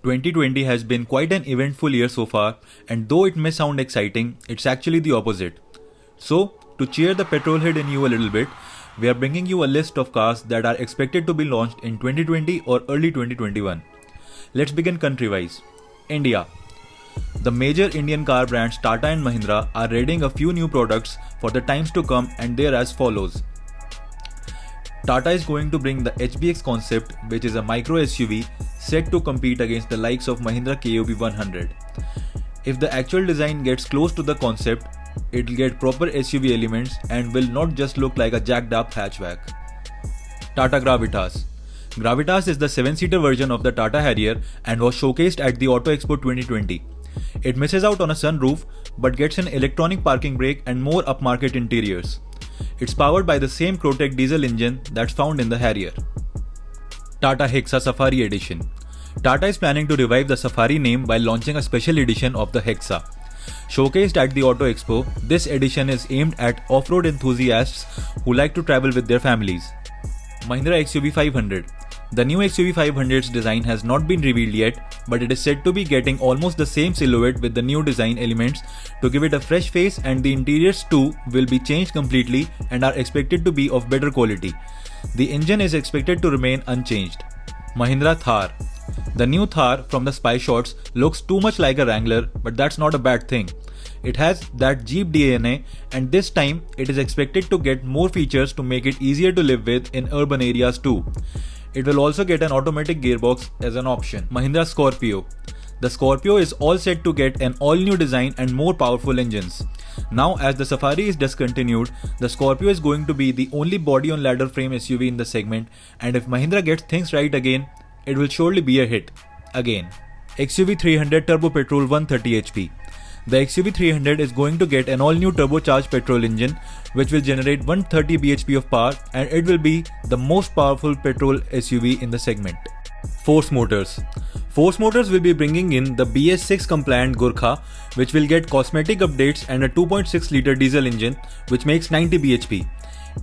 2020 has been quite an eventful year so far, and though it may sound exciting, it's actually the opposite. So, to cheer the petrol head in you a little bit, we are bringing you a list of cars that are expected to be launched in 2020 or early 2021. Let's begin country-wise. India. The major Indian car brands Tata and Mahindra are readying a few new products for the times to come, and they are as follows. Tata is going to bring the HBX concept, which is a micro SUV set to compete against the likes of Mahindra KOB 100. If the actual design gets close to the concept, it'll get proper SUV elements and will not just look like a jacked up hatchback. Tata Gravitas. Gravitas is the 7-seater version of the Tata Harrier and was showcased at the Auto Expo 2020. It misses out on a sunroof but gets an electronic parking brake and more upmarket interiors. It's powered by the same Crotec diesel engine that's found in the Harrier. Tata Hexa Safari Edition. Tata is planning to revive the Safari name by launching a special edition of the Hexa. Showcased at the Auto Expo, this edition is aimed at off-road enthusiasts who like to travel with their families. Mahindra XUV 500. The new XUV 500's design has not been revealed yet, but it is said to be getting almost the same silhouette with the new design elements to give it a fresh face, and the interiors too will be changed completely and are expected to be of better quality. The engine is expected to remain unchanged. Mahindra Thar. The new Thar from the spy shots looks too much like a Wrangler, but that's not a bad thing. It has that Jeep DNA, and this time it is expected to get more features to make it easier to live with in urban areas too. It will also get an automatic gearbox as an option. Mahindra Scorpio. The Scorpio is all set to get an all-new design and more powerful engines. Now, as the Safari is discontinued, the Scorpio is going to be the only body-on-ladder frame SUV in the segment, and if Mahindra gets things right again, it will surely be a hit. Again. XUV 300 Turbo Petrol 130 HP. The XUV 300 is going to get an all-new turbocharged petrol engine which will generate 130 bhp of power, and it will be the most powerful petrol SUV in the segment. Force Motors. Force Motors will be bringing in the BS6 compliant Gurkha, which will get cosmetic updates and a 2.6-litre diesel engine which makes 90 bhp.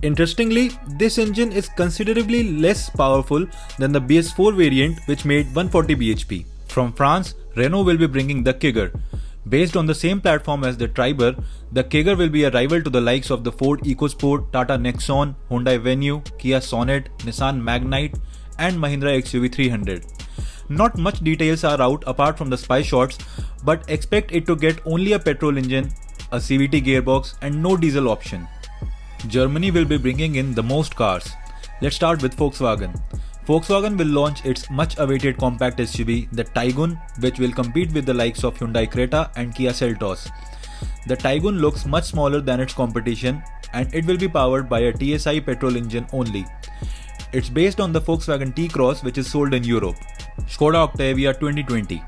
Interestingly, this engine is considerably less powerful than the BS4 variant which made 140 bhp. From France, Renault will be bringing the Kigger. Based on the same platform as the Triber, the Kigger will be a rival to the likes of the Ford EcoSport, Tata Nexon, Hyundai Venue, Kia Sonet, Nissan Magnite and Mahindra XUV 300. Not much details are out apart from the spy shots, but expect it to get only a petrol engine, a CVT gearbox and no diesel option. Germany will be bringing in the most cars. Let's start with Volkswagen. Volkswagen will launch its much-awaited compact SUV, the Taygun, which will compete with the likes of Hyundai Creta and Kia Seltos. The Taygun looks much smaller than its competition, and it will be powered by a TSI petrol engine only. It's based on the Volkswagen T-Cross, which is sold in Europe. Skoda Octavia 2020.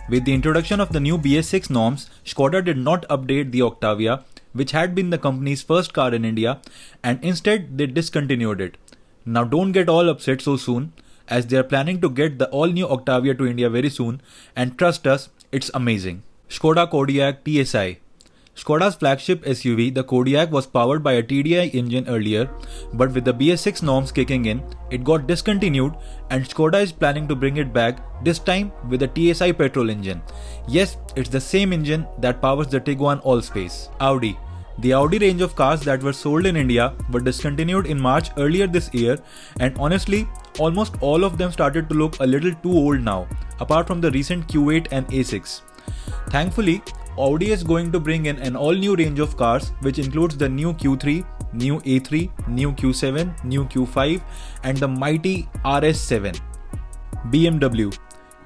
With the introduction of the new BS6 norms, Skoda did not update the Octavia, which had been the company's first car in India, and instead they discontinued it. Now don't get all upset so soon, as they are planning to get the all-new Octavia to India very soon, and trust us, it's amazing. Skoda Kodiaq TSI. Skoda's flagship SUV, the Kodiaq, was powered by a TDI engine earlier, but with the BS6 norms kicking in, it got discontinued, and Skoda is planning to bring it back, this time with a TSI petrol engine. Yes, it's the same engine that powers the Tiguan Allspace. Audi. The Audi range of cars that were sold in India were discontinued in March earlier this year, and honestly, almost all of them started to look a little too old now, apart from the recent Q8 and A6. Thankfully, Audi is going to bring in an all-new range of cars which includes the new Q3, new A3, new Q7, new Q5 and the mighty RS7. BMW.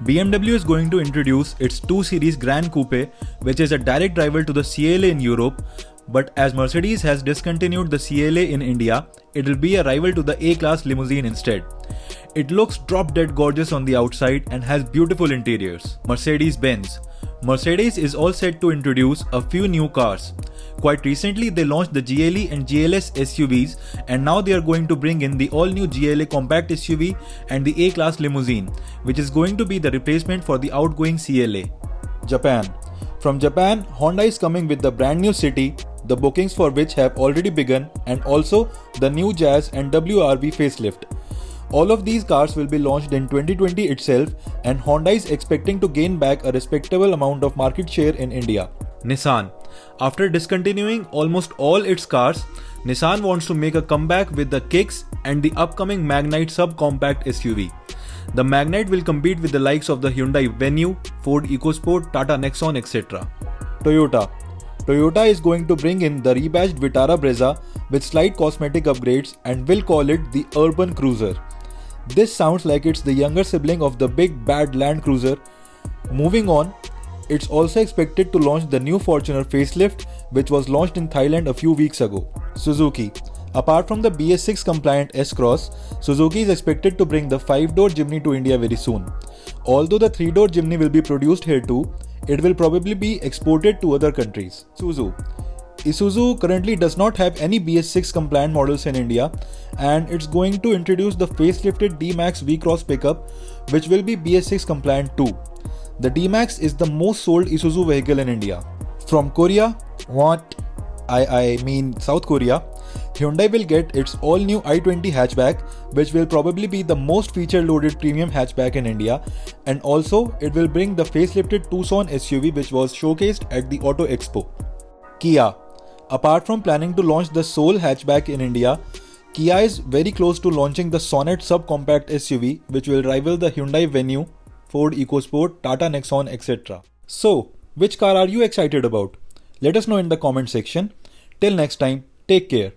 BMW is going to introduce its 2 Series Gran Coupe, which is a direct rival to the CLA in Europe, but as Mercedes has discontinued the CLA in India, it will be a rival to the A-Class limousine instead. It looks drop-dead gorgeous on the outside and has beautiful interiors. Mercedes-Benz. Mercedes is all set to introduce a few new cars. Quite recently they launched the GLE and GLS SUVs, and now they are going to bring in the all-new GLA compact SUV and the A-Class limousine, which is going to be the replacement for the outgoing CLA. Japan. From Japan, Honda is coming with the brand new City, the bookings for which have already begun, and also the new Jazz and WRV facelift. All of these cars will be launched in 2020 itself, and Honda is expecting to gain back a respectable amount of market share in India. Nissan. After discontinuing almost all its cars, Nissan wants to make a comeback with the Kicks and the upcoming Magnite subcompact SUV. The Magnite will compete with the likes of the Hyundai Venue, Ford EcoSport, Tata Nexon, etc. Toyota. Toyota is going to bring in the rebadged Vitara Brezza with slight cosmetic upgrades and will call it the Urban Cruiser. This sounds like it's the younger sibling of the big bad Land Cruiser. Moving on, it's also expected to launch the new Fortuner facelift, which was launched in Thailand a few weeks ago. Suzuki. Apart from the BS6 compliant S-Cross, Suzuki is expected to bring the 5-door Jimny to India very soon. Although the 3-door Jimny will be produced here too, it will probably be exported to other countries. Isuzu currently does not have any BS6 compliant models in India, and it's going to introduce the facelifted D-Max V-Cross pickup, which will be BS6 compliant too. The D-Max is the most sold Isuzu vehicle in India. From Korea, South Korea, Hyundai will get its all-new i20 hatchback, which will probably be the most feature-loaded premium hatchback in India, and also it will bring the facelifted Tucson SUV, which was showcased at the Auto Expo. Kia. Apart from planning to launch the Soul hatchback in India, Kia is very close to launching the Sonet subcompact SUV, which will rival the Hyundai Venue, Ford EcoSport, Tata Nexon, etc. So, which car are you excited about? Let us know in the comment section. Till next time, take care.